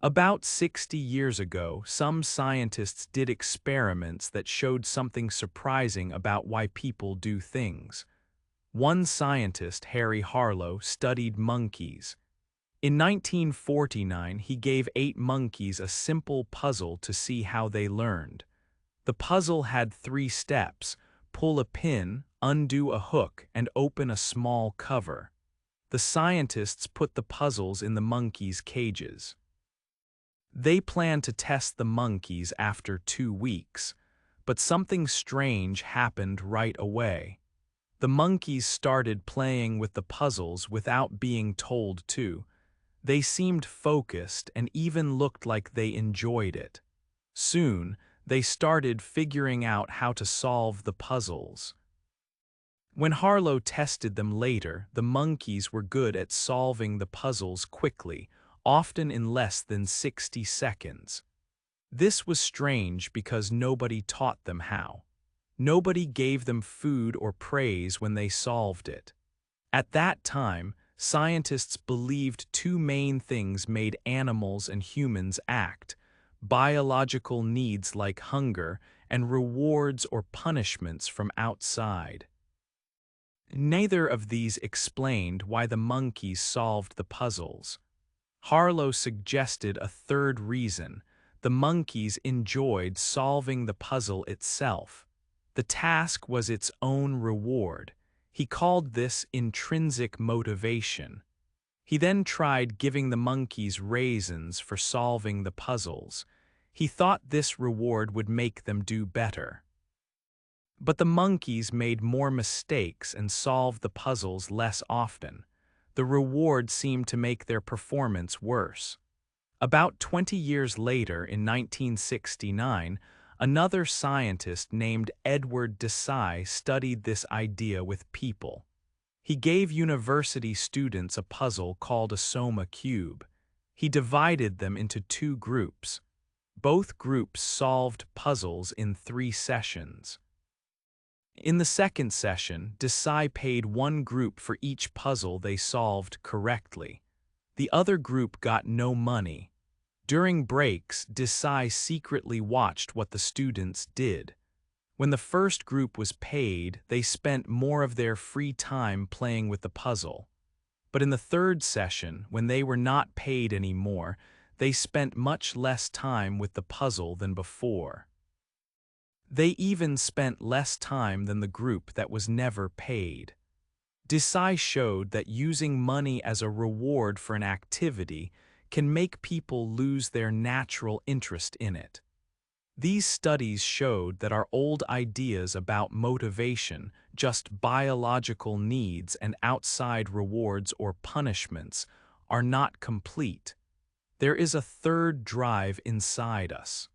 About 60 years ago, some scientists did experiments that showed something surprising about why people do things. One scientist, Harry Harlow, studied monkeys. In 1949, he gave 8 monkeys a simple puzzle to see how they learned. The puzzle had 3 steps: pull a pin, undo a hook, and open a small cover. The scientists put the puzzles in the monkeys' cages. They planned to test the monkeys after 2 weeks, but something strange happened right away. The monkeys started playing with the puzzles without being told to. They seemed focused and even looked like they enjoyed it. Soon, they started figuring out how to solve the puzzles. When Harlow tested them later, the monkeys were good at solving the puzzles quickly, often in less than 60 seconds. This was strange because nobody taught them how. Nobody gave them food or praise when they solved it. At that time, scientists believed 2 main things made animals and humans act: biological needs like hunger and rewards or punishments from outside. Neither of these explained why the monkeys solved the puzzles. Harlow suggested a third reason: the monkeys enjoyed solving the puzzle itself. The task was its own reward. He called this intrinsic motivation. He then tried giving the monkeys raisins for solving the puzzles. He thought this reward would make them do better. But the monkeys made more mistakes and solved the puzzles less often. The reward seemed to make their performance worse. About 20 years later, in 1969, another scientist named Edward Desai studied this idea with people. He gave university students a puzzle called a soma cube. He divided them into 2 groups. Both groups solved puzzles in 3 sessions. In the second session, Desai paid one group for each puzzle they solved correctly. The other group got no money. During breaks, Desai secretly watched what the students did. When the first group was paid, they spent more of their free time playing with the puzzle. But in the third session, when they were not paid anymore, they spent much less time with the puzzle than before. They even spent less time than the group that was never paid. Desai showed that using money as a reward for an activity can make people lose their natural interest in it. These studies showed that our old ideas about motivation, just biological needs and outside rewards or punishments, are not complete. There is a third drive inside us.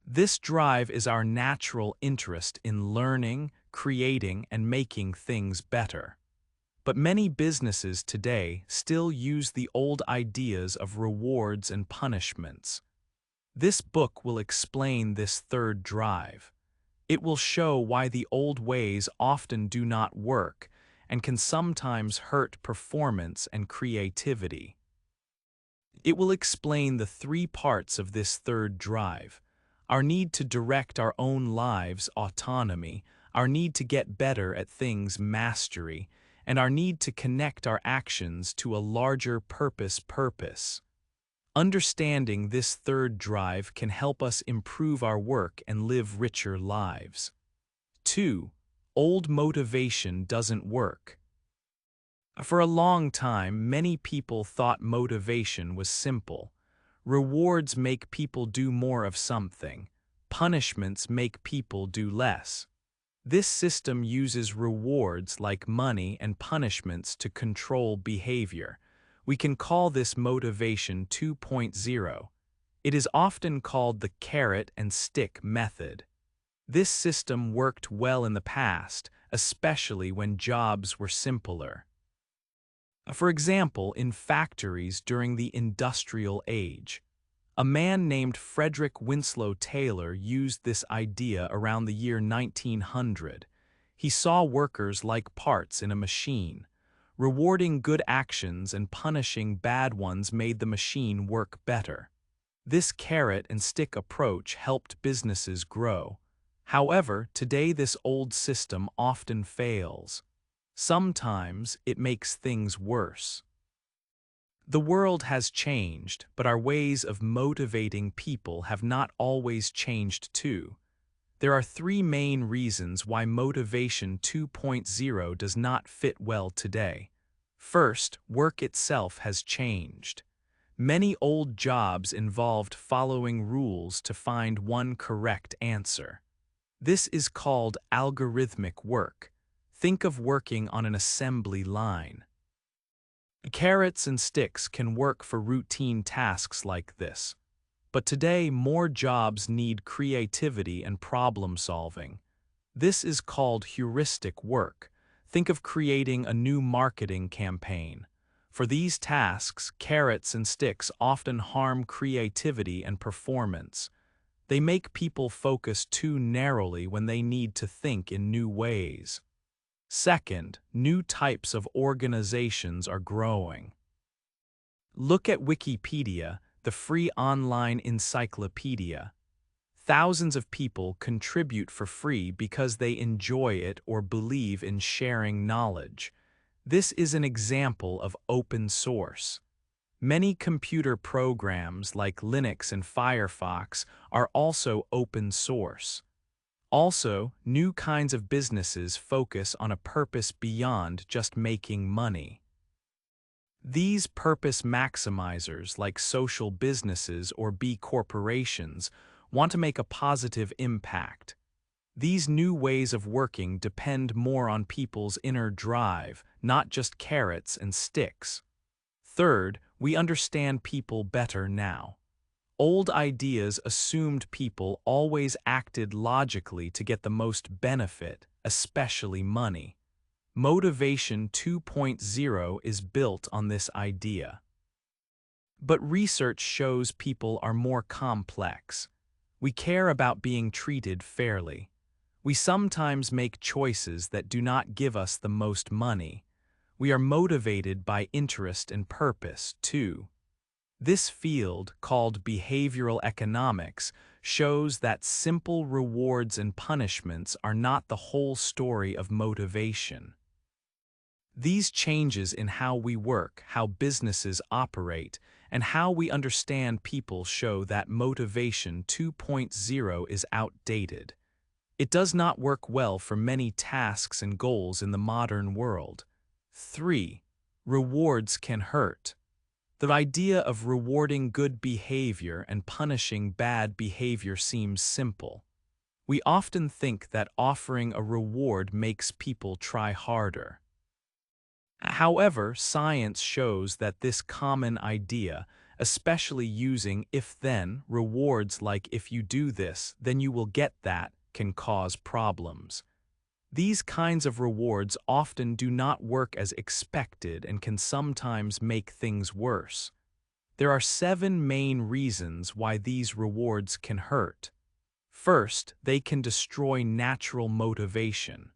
This drive is our natural interest in learning, creating, and making things better. But many businesses today still use the old ideas of rewards and punishments. This book will explain this third drive. It will show why the old ways often do not work and can sometimes hurt performance and creativity. It will explain the 3 parts of this third drive: our need to direct our own lives, autonomy; our need to get better at things, mastery; and our need to connect our actions to a larger purpose. Understanding this third drive can help us improve our work and live richer lives. 2. Old motivation doesn't work. For a long time, many people thought motivation was simple. Rewards make people do more of something. Punishments make people do less. This system uses rewards like money and punishments to control behavior. We can call this motivation 2.0. It is often called the carrot and stick method. This system worked well in the past, especially when jobs were simpler. For example, in factories during the Industrial Age, a man named Frederick Winslow Taylor used this idea around the year 1900. He saw workers like parts in a machine. Rewarding good actions and punishing bad ones made the machine work better. This carrot and stick approach helped businesses grow. However, today this old system often fails. Sometimes it makes things worse. The world has changed, but our ways of motivating people have not always changed too. There are three main reasons why Motivation 2.0 does not fit well today. First, work itself has changed. Many old jobs involved following rules to find one correct answer. This is called algorithmic work. Think of working on an assembly line. Carrots and sticks can work for routine tasks like this. But today, more jobs need creativity and problem solving. This is called heuristic work. Think of creating a new marketing campaign. For these tasks, carrots and sticks often harm creativity and performance. They make people focus too narrowly when they need to think in new ways. Second, new types of organizations are growing. Look at Wikipedia, the free online encyclopedia. Thousands of people contribute for free because they enjoy it or believe in sharing knowledge. This is an example of open source. Many computer programs like Linux and Firefox are also open source. Also, new kinds of businesses focus on a purpose beyond just making money. These purpose maximizers, like social businesses or B corporations, want to make a positive impact. These new ways of working depend more on people's inner drive, not just carrots and sticks. Third, we understand people better now. Old ideas assumed people always acted logically to get the most benefit, especially money. Motivation 2.0 is built on this idea. But research shows people are more complex. We care about being treated fairly. We sometimes make choices that do not give us the most money. We are motivated by interest and purpose, too. This field, called behavioral economics, shows that simple rewards and punishments are not the whole story of motivation. These changes in how we work, how businesses operate, and how we understand people show that Motivation 2.0 is outdated. It does not work well for many tasks and goals in the modern world. 3. Rewards can hurt. The idea of rewarding good behavior and punishing bad behavior seems simple. We often think that offering a reward makes people try harder. However, science shows that this common idea, especially using if-then rewards like if you do this, then you will get that, can cause problems. These kinds of rewards often do not work as expected and can sometimes make things worse. There are 7 main reasons why these rewards can hurt. First, they can destroy natural motivation.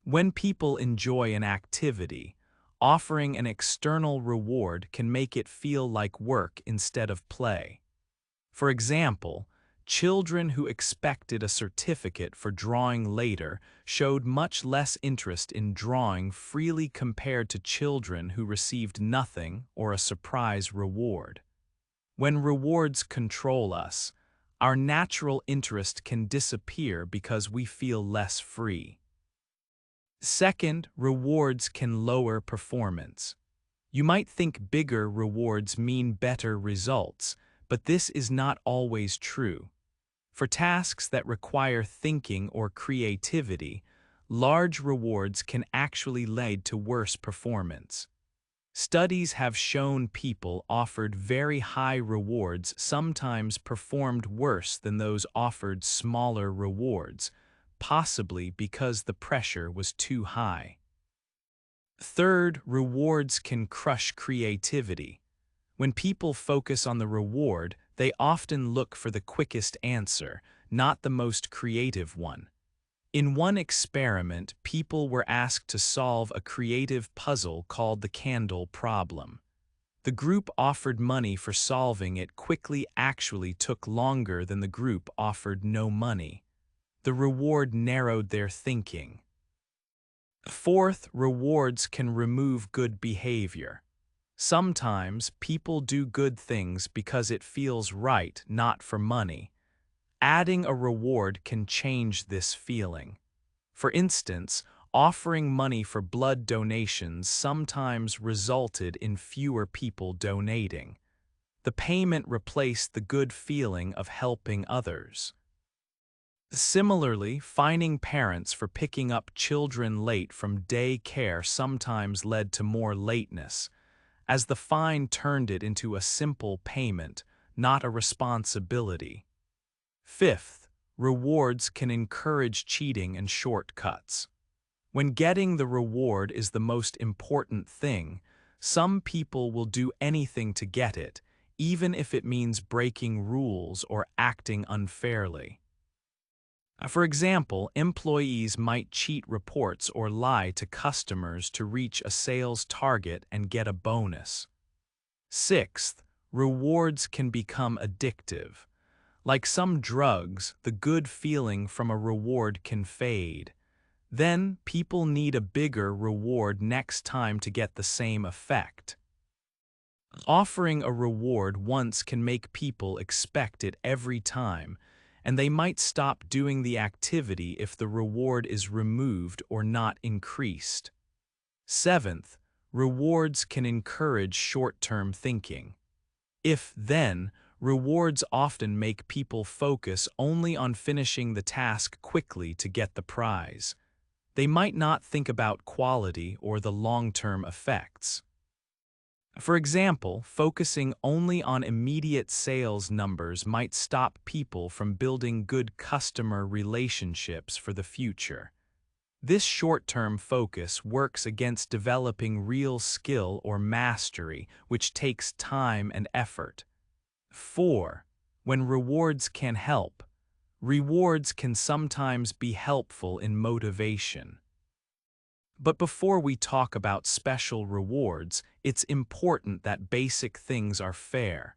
When people enjoy an activity, offering an external reward can make it feel like work instead of play. For example, children who expected a certificate for drawing later showed much less interest in drawing freely compared to children who received nothing or a surprise reward. When rewards control us, our natural interest can disappear because we feel less free. Second, rewards can lower performance. You might think bigger rewards mean better results, but this is not always true. For tasks that require thinking or creativity, large rewards can actually lead to worse performance. Studies have shown people offered very high rewards sometimes performed worse than those offered smaller rewards, possibly because the pressure was too high. Third, rewards can crush creativity. When people focus on the reward, they often look for the quickest answer, not the most creative one. In one experiment, people were asked to solve a creative puzzle called the candle problem. The group offered money for solving it quickly actually took longer than the group offered no money. The reward narrowed their thinking. Fourth, rewards can remove good behavior. Sometimes people do good things because it feels right, not for money. Adding a reward can change this feeling. For instance, offering money for blood donations sometimes resulted in fewer people donating. The payment replaced the good feeling of helping others. Similarly, fining parents for picking up children late from daycare sometimes led to more lateness, as the fine turned it into a simple payment, not a responsibility. Fifth, rewards can encourage cheating and shortcuts. When getting the reward is the most important thing, some people will do anything to get it, even if it means breaking rules or acting unfairly. For example, employees might cheat reports or lie to customers to reach a sales target and get a bonus. Sixth, rewards can become addictive. Like some drugs, the good feeling from a reward can fade. Then, people need a bigger reward next time to get the same effect. Offering a reward once can make people expect it every time, and they might stop doing the activity if the reward is removed or not increased. Seventh, rewards can encourage short-term thinking. If-then, rewards often make people focus only on finishing the task quickly to get the prize. They might not think about quality or the long-term effects. For example, focusing only on immediate sales numbers might stop people from building good customer relationships for the future. This short-term focus works against developing real skill or mastery, which takes time and effort. 4. When rewards can help. Rewards can sometimes be helpful in motivation. But before we talk about special rewards, it's important that basic things are fair.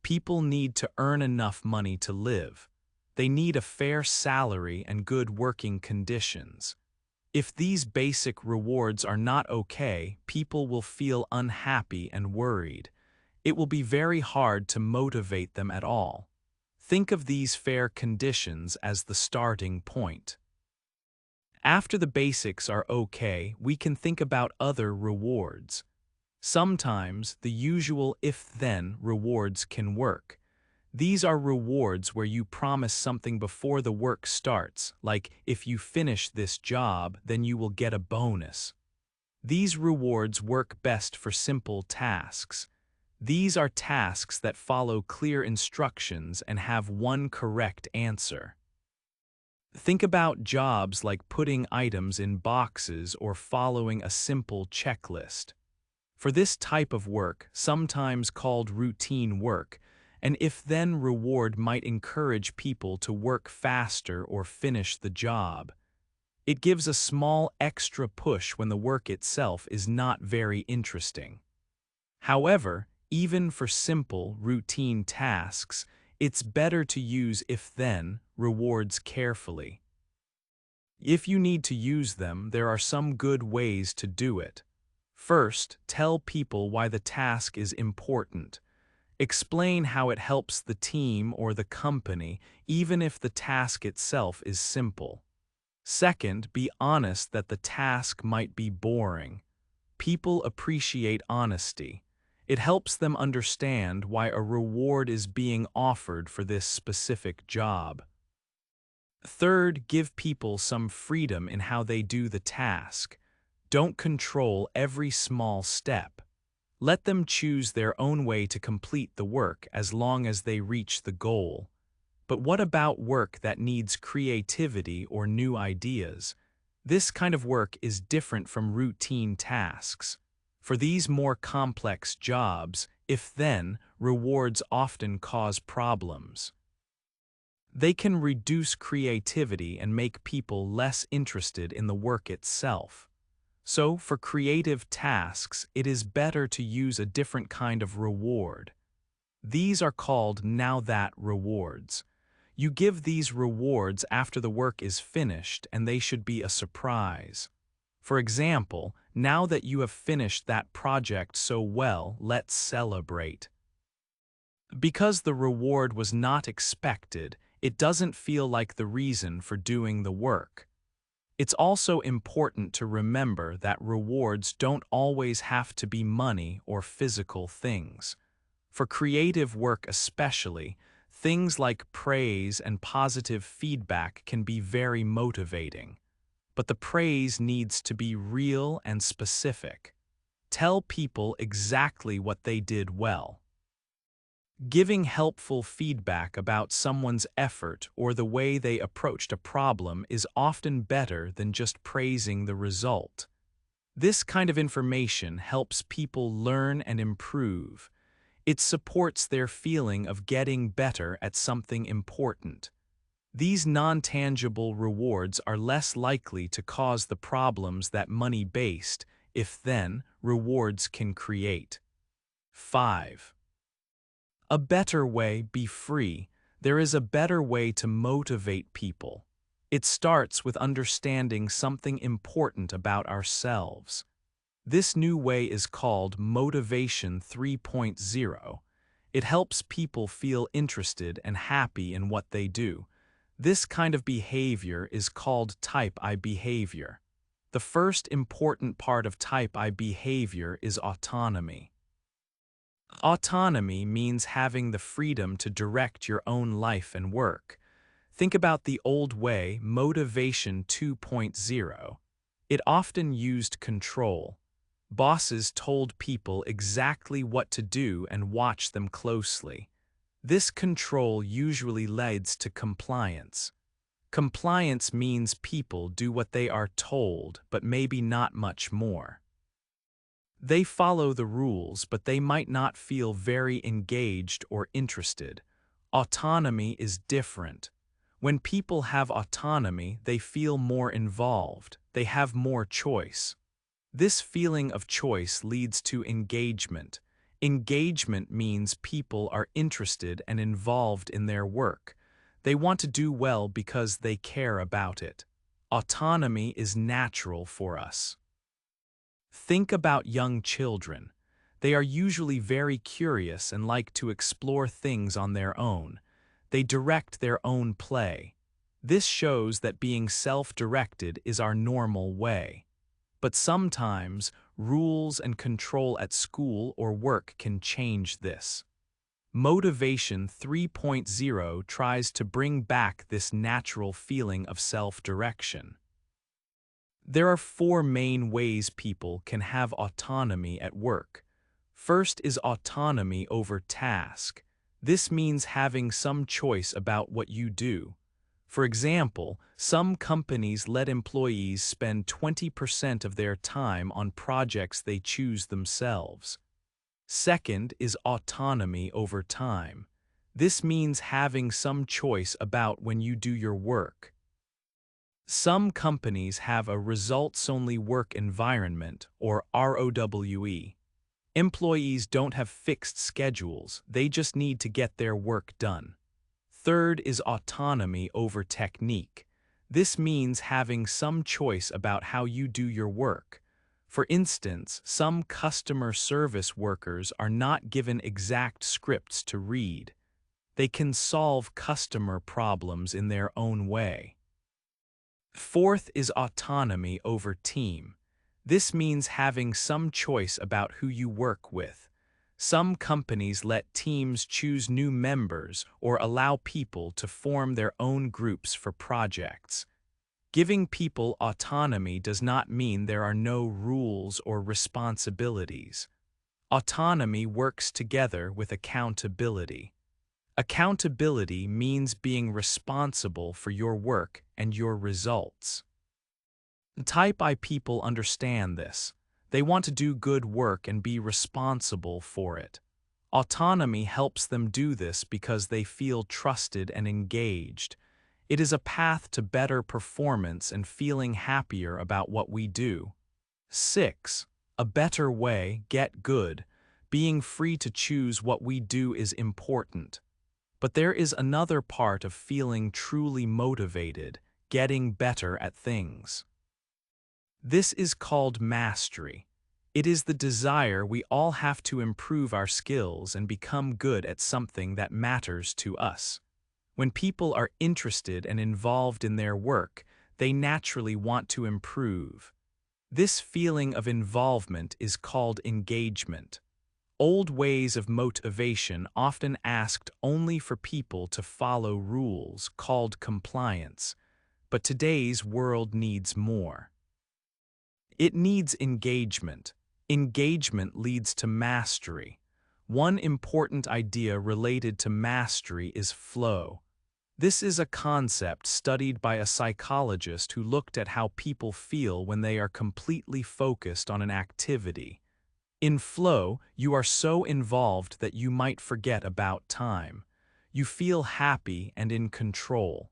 People need to earn enough money to live. They need a fair salary and good working conditions. If these basic rewards are not okay, people will feel unhappy and worried. It will be very hard to motivate them at all. Think of these fair conditions as the starting point. After the basics are okay, we can think about other rewards. Sometimes the usual if-then rewards can work. These are rewards where you promise something before the work starts, like if you finish this job, then you will get a bonus. These rewards work best for simple tasks. These are tasks that follow clear instructions and have one correct answer. Think about jobs like putting items in boxes or following a simple checklist. For this type of work, sometimes called routine work, an if-then reward might encourage people to work faster or finish the job. It gives a small extra push when the work itself is not very interesting. However, even for simple, routine tasks, it's better to use if-then rewards carefully. If you need to use them, there are some good ways to do it. First, tell people why the task is important. Explain how it helps the team or the company, even if the task itself is simple. Second, be honest that the task might be boring. People appreciate honesty. It helps them understand why a reward is being offered for this specific job. Third, give people some freedom in how they do the task. Don't control every small step. Let them choose their own way to complete the work as long as they reach the goal. But what about work that needs creativity or new ideas? This kind of work is different from routine tasks. For these more complex jobs, if-then, rewards often cause problems. They can reduce creativity and make people less interested in the work itself. So, for creative tasks, it is better to use a different kind of reward. These are called now that rewards. You give these rewards after the work is finished, and they should be a surprise. For example, now that you have finished that project so well, let's celebrate. Because the reward was not expected, it doesn't feel like the reason for doing the work. It's also important to remember that rewards don't always have to be money or physical things. For creative work especially, things like praise and positive feedback can be very motivating. But the praise needs to be real and specific. Tell people exactly what they did well. Giving helpful feedback about someone's effort or the way they approached a problem is often better than just praising the result. This kind of information helps people learn and improve. It supports their feeling of getting better at something important. These non-tangible rewards are less likely to cause the problems that money-based, if then, rewards can create. 5. A better way, be free. There is a better way to motivate people. It starts with understanding something important about ourselves. This new way is called Motivation 3.0. It helps people feel interested and happy in what they do. This kind of behavior is called Type I behavior. The first important part of Type I behavior is autonomy. Autonomy means having the freedom to direct your own life and work. Think about the old way, Motivation 2.0. It often used control. Bosses told people exactly what to do and watched them closely. This control usually leads to compliance. Compliance means people do what they are told, but maybe not much more. They follow the rules, but they might not feel very engaged or interested. Autonomy is different. When people have autonomy, they feel more involved. They have more choice. This feeling of choice leads to engagement. Engagement means people are interested and involved in their work. They want to do well because they care about it. Autonomy is natural for us. Think about young children. They are usually very curious and like to explore things on their own. They direct their own play. This shows that being self-directed is our normal way. But sometimes, rules and control at school or work can change this. Motivation 3.0 tries to bring back this natural feeling of self-direction. There are 4 main ways people can have autonomy at work. First is autonomy over task. This means having some choice about what you do. For example, some companies let employees spend 20% of their time on projects they choose themselves. Second is autonomy over time. This means having some choice about when you do your work. Some companies have a results-only work environment, or ROWE. Employees don't have fixed schedules, they just need to get their work done. Third is autonomy over technique. This means having some choice about how you do your work. For instance, some customer service workers are not given exact scripts to read. They can solve customer problems in their own way. Fourth is autonomy over team. This means having some choice about who you work with. Some companies let teams choose new members or allow people to form their own groups for projects. Giving people autonomy does not mean there are no rules or responsibilities. Autonomy works together with accountability. Accountability means being responsible for your work and your results. Type I people understand this. They want to do good work and be responsible for it. Autonomy helps them do this because they feel trusted and engaged. It is a path to better performance and feeling happier about what we do. 6. A better way, get good. Being free to choose what we do is important. But there is another part of feeling truly motivated, getting better at things. This is called mastery. It is the desire we all have to improve our skills and become good at something that matters to us. When people are interested and involved in their work, they naturally want to improve. This feeling of involvement is called engagement. Old ways of motivation often asked only for people to follow rules called compliance, but today's world needs more. It needs engagement. Engagement leads to mastery. One important idea related to mastery is flow. This is a concept studied by a psychologist who looked at how people feel when they are completely focused on an activity. In flow, you are so involved that you might forget about time. You feel happy and in control.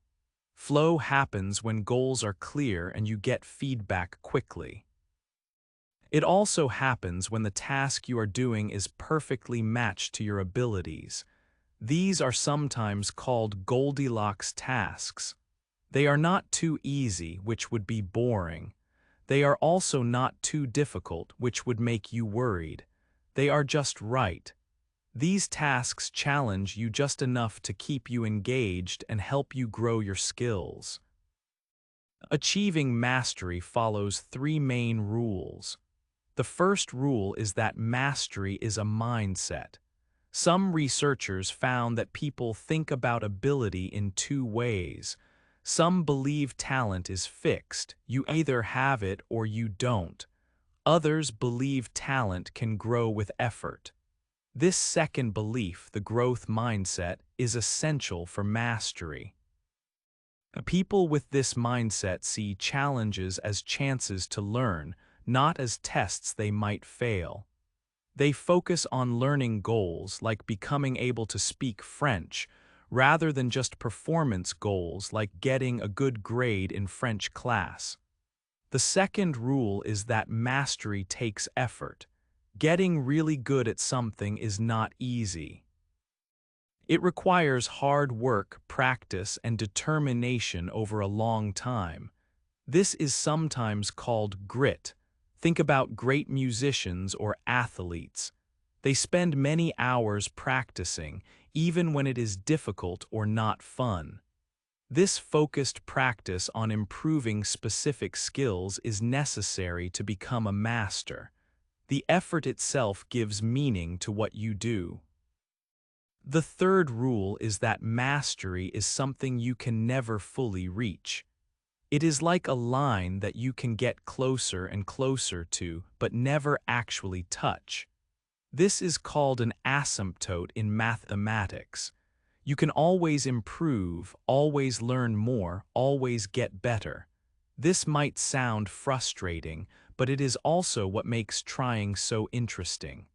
Flow happens when goals are clear and you get feedback quickly. It also happens when the task you are doing is perfectly matched to your abilities. These are sometimes called Goldilocks tasks. They are not too easy, which would be boring. They are also not too difficult, which would make you worried. They are just right. These tasks challenge you just enough to keep you engaged and help you grow your skills. Achieving mastery follows 3 main rules. The first rule is that mastery is a mindset. Some researchers found that people think about ability in 2 ways. Some believe talent is fixed, you either have it or you don't. Others believe talent can grow with effort. This second belief, the growth mindset, is essential for mastery. People with this mindset see challenges as chances to learn, not as tests they might fail. They focus on learning goals like becoming able to speak French, rather than just performance goals like getting a good grade in French class. The second rule is that mastery takes effort. Getting really good at something is not easy. It requires hard work, practice, and determination over a long time. This is sometimes called grit. Think about great musicians or athletes. They spend many hours practicing, even when it is difficult or not fun. This focused practice on improving specific skills is necessary to become a master. The effort itself gives meaning to what you do. The third rule is that mastery is something you can never fully reach. It is like a line that you can get closer and closer to, but never actually touch. This is called an asymptote in mathematics. You can always improve, always learn more, always get better. This might sound frustrating, but it is also what makes trying so interesting.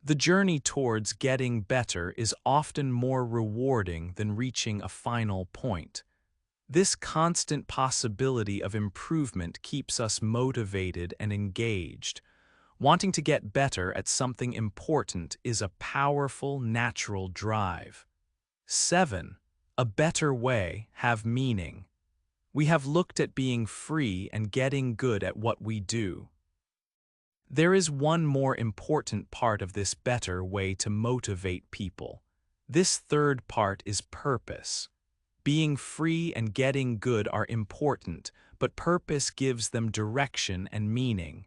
The journey towards getting better is often more rewarding than reaching a final point. This constant possibility of improvement keeps us motivated and engaged. Wanting to get better at something important is a powerful, natural drive. 7. A better way, have meaning. We have looked at being free and getting good at what we do. There is one more important part of this better way to motivate people. This third part is purpose. Being free and getting good are important, but purpose gives them direction and meaning.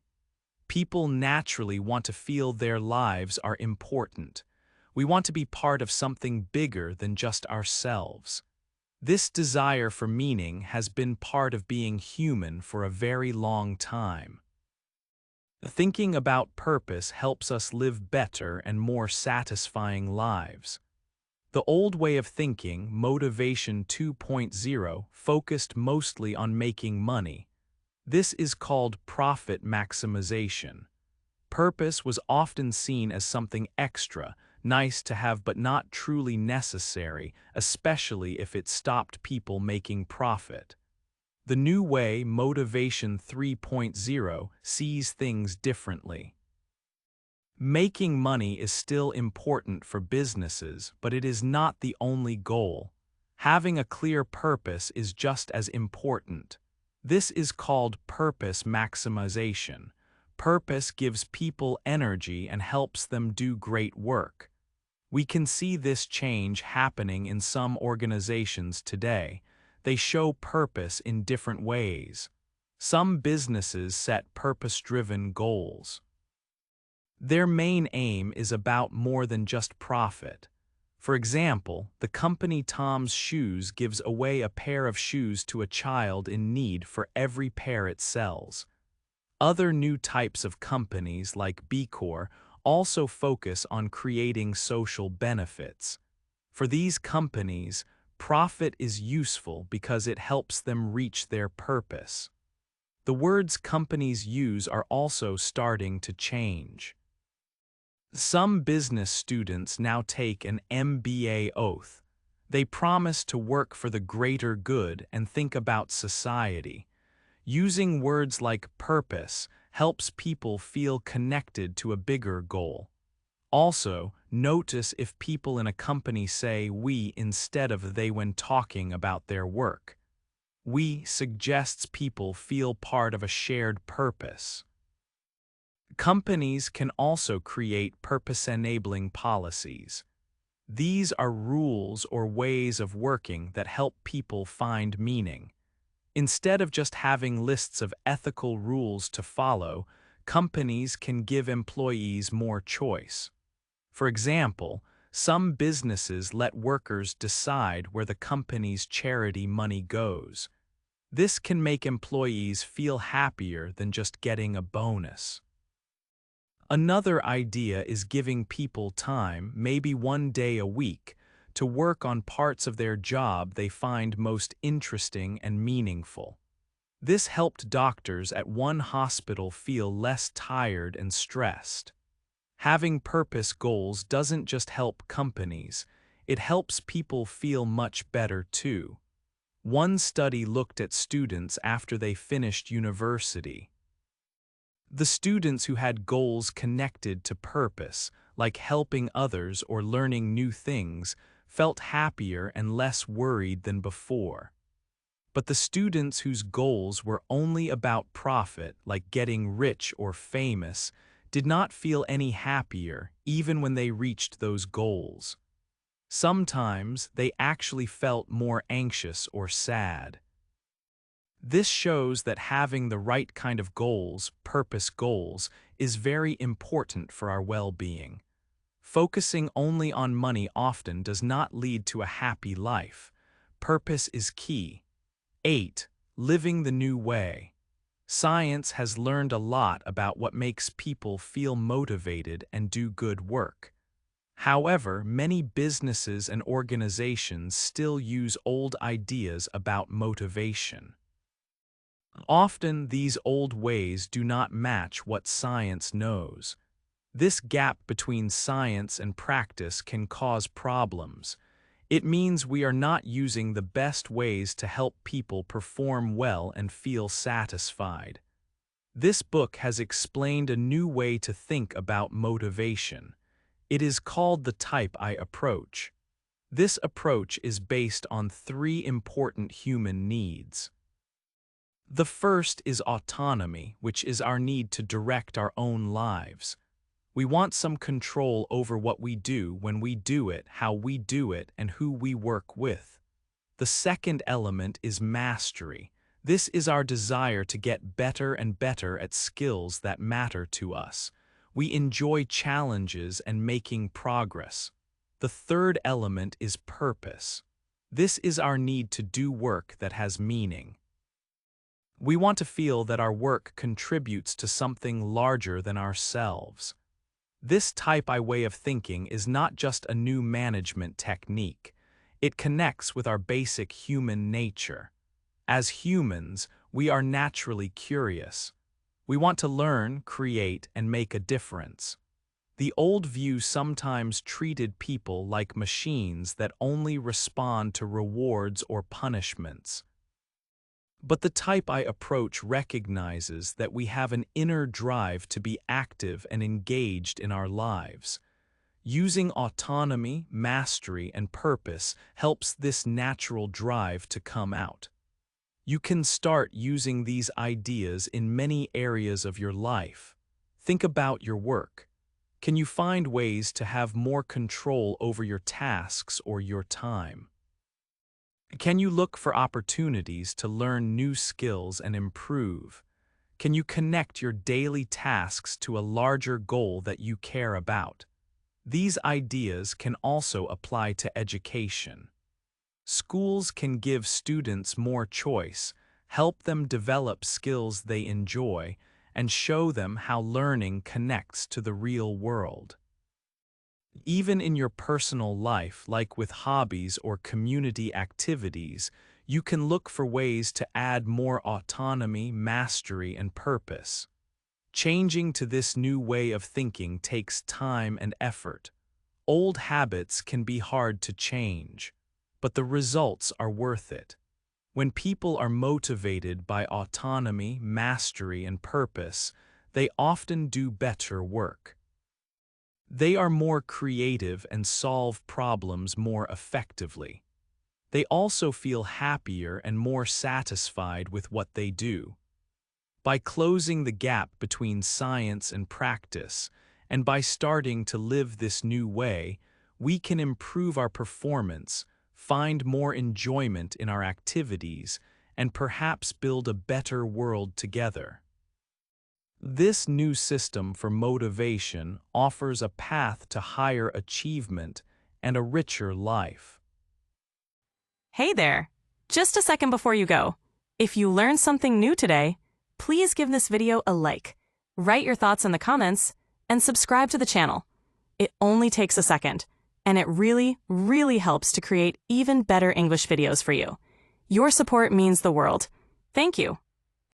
People naturally want to feel their lives are important. We want to be part of something bigger than just ourselves. This desire for meaning has been part of being human for a very long time. Thinking about purpose helps us live better and more satisfying lives. The old way of thinking, Motivation 2.0, focused mostly on making money. This is called profit maximization. Purpose was often seen as something extra, nice to have but not truly necessary, especially if it stopped people making profit. The new way, Motivation 3.0, sees things differently. Making money is still important for businesses, but it is not the only goal. Having a clear purpose is just as important. This is called purpose maximization. Purpose gives people energy and helps them do great work. We can see this change happening in some organizations today. They show purpose in different ways. Some businesses set purpose-driven goals. Their main aim is about more than just profit. For example, the company Tom's Shoes gives away a pair of shoes to a child in need for every pair it sells. Other new types of companies like B Corp also focus on creating social benefits. For these companies, profit is useful because it helps them reach their purpose. The words companies use are also starting to change. Some business students now take an MBA oath. They promise to work for the greater good and think about society. Using words like purpose helps people feel connected to a bigger goal. Also, notice if people in a company say we instead of they when talking about their work. We suggests people feel part of a shared purpose. Companies can also create purpose-enabling policies. These are rules or ways of working that help people find meaning. Instead of just having lists of ethical rules to follow, companies can give employees more choice. For example, some businesses let workers decide where the company's charity money goes. This can make employees feel happier than just getting a bonus. Another idea is giving people time, maybe one day a week, to work on parts of their job they find most interesting and meaningful. This helped doctors at one hospital feel less tired and stressed. Having purpose goals doesn't just help companies, it helps people feel much better too. One study looked at students after they finished university. The students who had goals connected to purpose, like helping others or learning new things, felt happier and less worried than before. But the students whose goals were only about profit, like getting rich or famous, did not feel any happier even when they reached those goals. Sometimes they actually felt more anxious or sad. This shows that having the right kind of goals, purpose goals, is very important for our well-being. Focusing only on money often does not lead to a happy life. Purpose is key. 8. Living the new way. Science has learned a lot about what makes people feel motivated and do good work. However, many businesses and organizations still use old ideas about motivation. Often, these old ways do not match what science knows. This gap between science and practice can cause problems. It means we are not using the best ways to help people perform well and feel satisfied. This book has explained a new way to think about motivation. It is called the Type I approach. This approach is based on 3 important human needs. The first is autonomy, which is our need to direct our own lives. We want some control over what we do, when we do it, how we do it, and who we work with. The second element is mastery. This is our desire to get better and better at skills that matter to us. We enjoy challenges and making progress. The third element is purpose. This is our need to do work that has meaning. We want to feel that our work contributes to something larger than ourselves. This Type I way of thinking is not just a new management technique. It connects with our basic human nature. As humans, we are naturally curious. We want to learn, create, and make a difference. The old view sometimes treated people like machines that only respond to rewards or punishments. But the Type I approach recognizes that we have an inner drive to be active and engaged in our lives. Using autonomy, mastery, and purpose helps this natural drive to come out. You can start using these ideas in many areas of your life. Think about your work. Can you find ways to have more control over your tasks or your time? Can you look for opportunities to learn new skills and improve? Can you connect your daily tasks to a larger goal that you care about? These ideas can also apply to education. Schools can give students more choice, help them develop skills they enjoy, and show them how learning connects to the real world. Even in your personal life, like with hobbies or community activities, you can look for ways to add more autonomy, mastery, and purpose. Changing to this new way of thinking takes time and effort. Old habits can be hard to change, but the results are worth it. When people are motivated by autonomy, mastery, and purpose, they often do better work. They are more creative and solve problems more effectively. They also feel happier and more satisfied with what they do. By closing the gap between science and practice, and by starting to live this new way, we can improve our performance, find more enjoyment in our activities, and perhaps build a better world together. This new system for motivation offers a path to higher achievement and a richer life. Hey there! Just a second before you go. If you learned something new today, please give this video a like, write your thoughts in the comments, and subscribe to the channel. It only takes a second, and it really, really helps to create even better English videos for you. Your support means the world. Thank you.